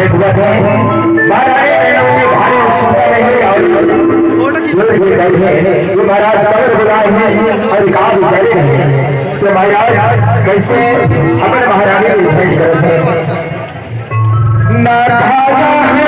एक वक्त महारानी मीनू की भारी सुंदर है और ये महाराज कब बुलाए हैं और कहा विचारे हैं तो महाराज कैसे अपने महारानी की भेंट करते हैं ना